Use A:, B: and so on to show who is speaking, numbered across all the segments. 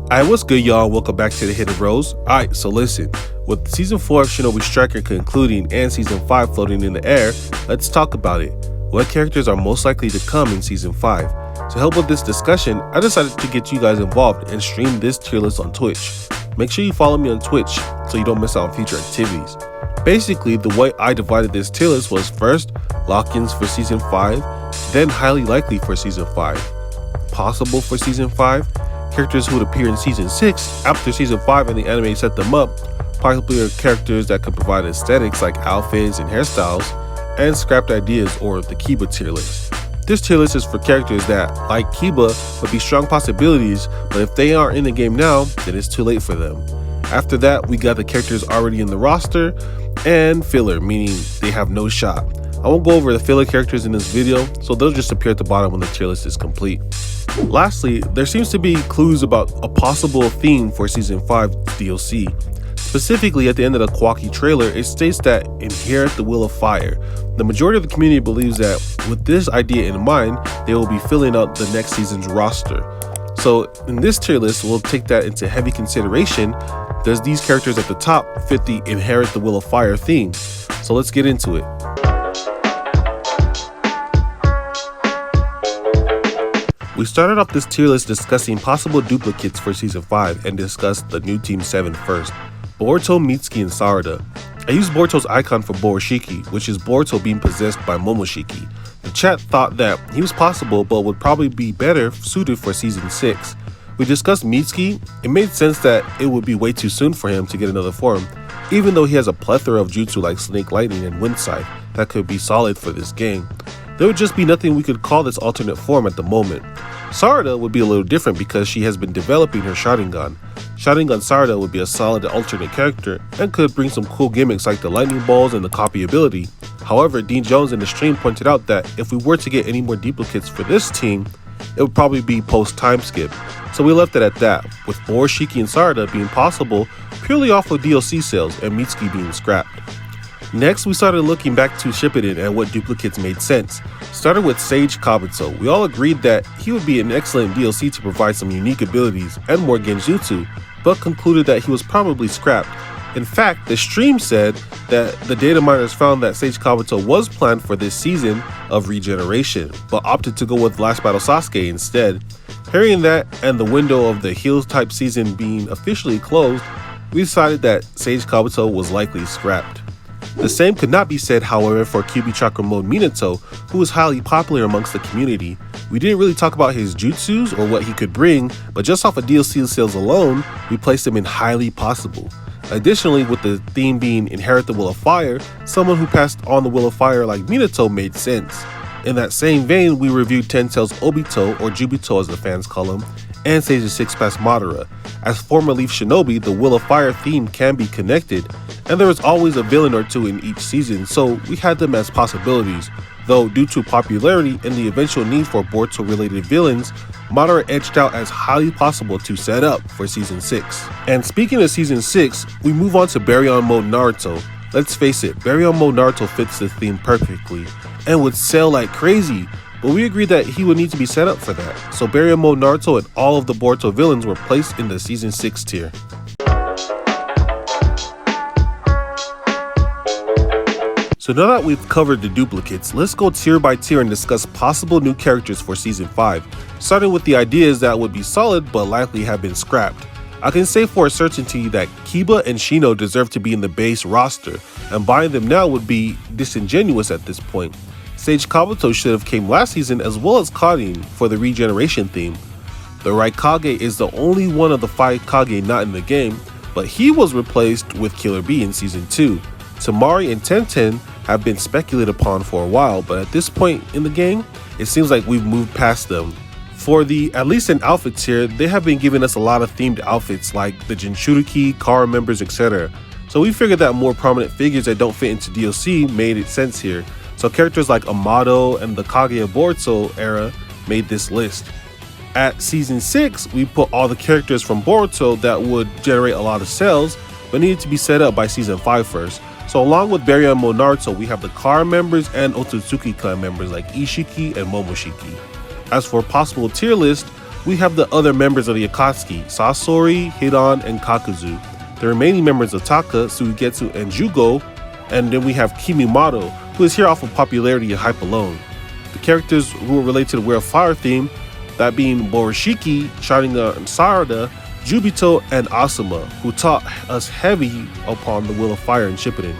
A: Alright, what's good, y'all? Welcome back to the Hidden Rows. Alright, so listen, with Season 4 of Shinobi Striker concluding and Season 5 floating in the air, let's talk about it. What characters are most likely to come in Season 5? To help with this discussion, I decided to get you guys involved and stream this tier list on Twitch. Make sure you follow me on Twitch so you don't miss out on future activities. Basically, the way I divided this tier list was first, lock-ins for Season 5, then highly likely for Season 5, possible for Season 5, characters who would appear in Season 6 after Season 5 and the anime set them up, popular characters that could provide aesthetics like outfits and hairstyles, and scrapped ideas or the Kiba tier list. This tier list is for characters that, like Kiba, would be strong possibilities, but if they aren't in the game now, then it's too late for them. After that, we got the characters already in the roster, and filler, meaning they have no shot. I won't go over the filler characters in this video, so they'll just appear at the bottom when the tier list is complete. Lastly, there seems to be clues about a possible theme for Season 5 DLC. Specifically, at the end of the Kwaki trailer, it states that inherit the will of fire. The majority of the community believes that with this idea in mind, they will be filling out the next season's roster. So in this tier list, we'll take that into heavy consideration. Does these characters at the top fit the inherit the will of fire theme? So let's get into it. We started off this tier list discussing possible duplicates for Season 5 and discussed the new Team 7 first, Boruto, Mitsuki, and Sarada. I used Boruto's icon for Boroshiki, which is Boruto being possessed by Momoshiki. The chat thought that he was possible but would probably be better suited for Season 6. We discussed Mitsuki. It made sense that it would be way too soon for him to get another form, even though he has a plethora of jutsu like Snake Lightning and Wind Scythe that could be solid for this game. There would just be nothing we could call this alternate form at the moment. Sarada would be a little different because she has been developing her Sharingan. Sharingan Sarada would be a solid alternate character and could bring some cool gimmicks like the lightning balls and the copy ability. However, Dean Jones in the stream pointed out that if we were to get any more duplicates for this team, it would probably be post time skip. So we left it at that, with Boroshiki and Sarada being possible purely off of DLC sales and Mitsuki being scrapped. Next, we started looking back to Shippuden and what duplicates made sense. Started with Sage Kabuto. We all agreed that he would be an excellent DLC to provide some unique abilities and more genjutsu, but concluded that he was probably scrapped. In fact, the stream said that the data miners found that Sage Kabuto was planned for this season of regeneration, but opted to go with Last Battle Sasuke instead. Hearing that and the window of the heal type season being officially closed, we decided that Sage Kabuto was likely scrapped. The same could not be said, however, for QB Chakra Mode Minato, who was highly popular amongst the community. We didn't really talk about his jutsus or what he could bring, but just off of DLC sales alone, we placed him in highly possible. Additionally, with the theme being Inherit the Will of Fire, someone who passed on the Will of Fire like Minato made sense. In that same vein, we reviewed Telltale's Obito, or Jubito as the fans call him, and Sage's Six Pass Madara. As former Leaf Shinobi, the Will of Fire theme can be connected, and there is always a villain or two in each season, so we had them as possibilities. Though due to popularity and the eventual need for Boruto-related villains, Madara edged out as highly possible to set up for Season 6. And speaking of Season 6, we move on to Baryon Mode Naruto. Let's face it, Baryon Mode Naruto fits the theme perfectly, and would sell like crazy, but we agreed that he would need to be set up for that. So Baryon Mode Naruto and all of the Boruto villains were placed in the Season 6 tier. So now that we've covered the duplicates, let's go tier by tier and discuss possible new characters for Season 5, starting with the ideas that would be solid but likely have been scrapped. I can say for a certainty that Kiba and Shino deserve to be in the base roster, and buying them now would be disingenuous at this point. Sage Kabuto should have came last season, as well as Karin for the regeneration theme. The Raikage is the only one of the 5 Kage not in the game, but he was replaced with Killer Bee in Season 2. Tamari and Tenten have been speculated upon for a while, but at this point in the game, it seems like we've moved past them. For the at least in outfits here, they have been giving us a lot of themed outfits like the Jinchuriki, Kara members, etc. So we figured that more prominent figures that don't fit into DLC made it sense here. So characters like Amado and the Kage Boruto era made this list. At Season 6, we put all the characters from Boruto that would generate a lot of sales, but needed to be set up by Season 5 first. So along with Baryon Mode Naruto, we have the Kara members and Otsutsuki clan members like Ishiki and Momoshiki. As for possible tier list, we have the other members of the Akatsuki, Sasori, Hidan, and Kakuzu. The remaining members are Taka, Suigetsu, and Jugo, and then we have Kimimaro, who is here off of popularity and hype alone. The characters who are related to the Wheel of Fire theme, that being Borishiki, Sharingan, and Sarada, Jubito, and Asuma, who taught us heavy upon the Wheel of Fire in Shippuden.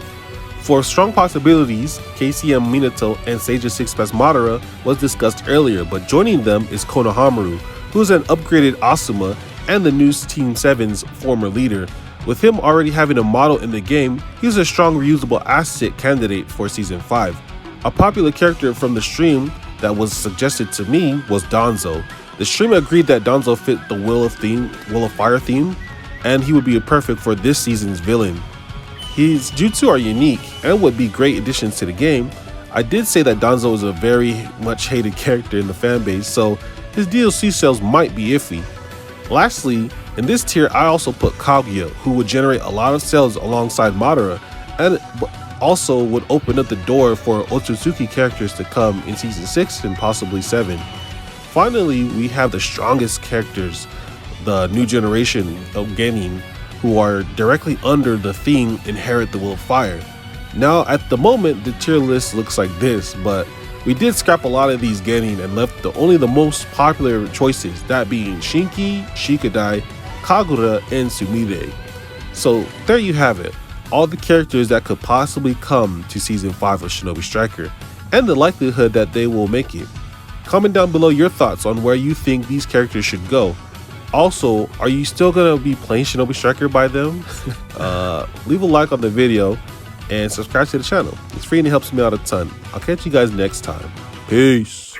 A: For strong possibilities, KCM Minato and Seiya Six-Pass Madara was discussed earlier, but joining them is Konohamaru, who is an upgraded Asuma and the new Team 7's former leader. With him already having a model in the game, he's a strong reusable asset candidate for Season 5. A popular character from the stream that was suggested to me was Danzo. The streamer agreed that Danzo fit the Wheel of Fire theme, and he would be perfect for this season's villain. His jutsu are unique and would be great additions to the game. I did say that Danzo is a very much hated character in the fanbase, so his DLC sales might be iffy. Lastly, in this tier I also put Kaguya, who would generate a lot of sales alongside Madara, and also would open up the door for Otsutsuki characters to come in Season 6 and possibly 7. Finally, we have the strongest characters, the new generation of Genin, who are directly under the theme Inherit the Will of Fire. Now, at the moment, the tier list looks like this, but we did scrap a lot of these Genin and left only the most popular choices, that being Shinki, Shikadai, Kagura, and Sumire. So there you have it, all the characters that could possibly come to Season 5 of Shinobi Striker, and the likelihood that they will make it. Comment down below your thoughts on where you think these characters should go. Also, are you still gonna be playing Shinobi Striker by them? Leave a like on the video and subscribe to the channel. It's free and it helps me out a ton. I'll catch you guys next time. Peace.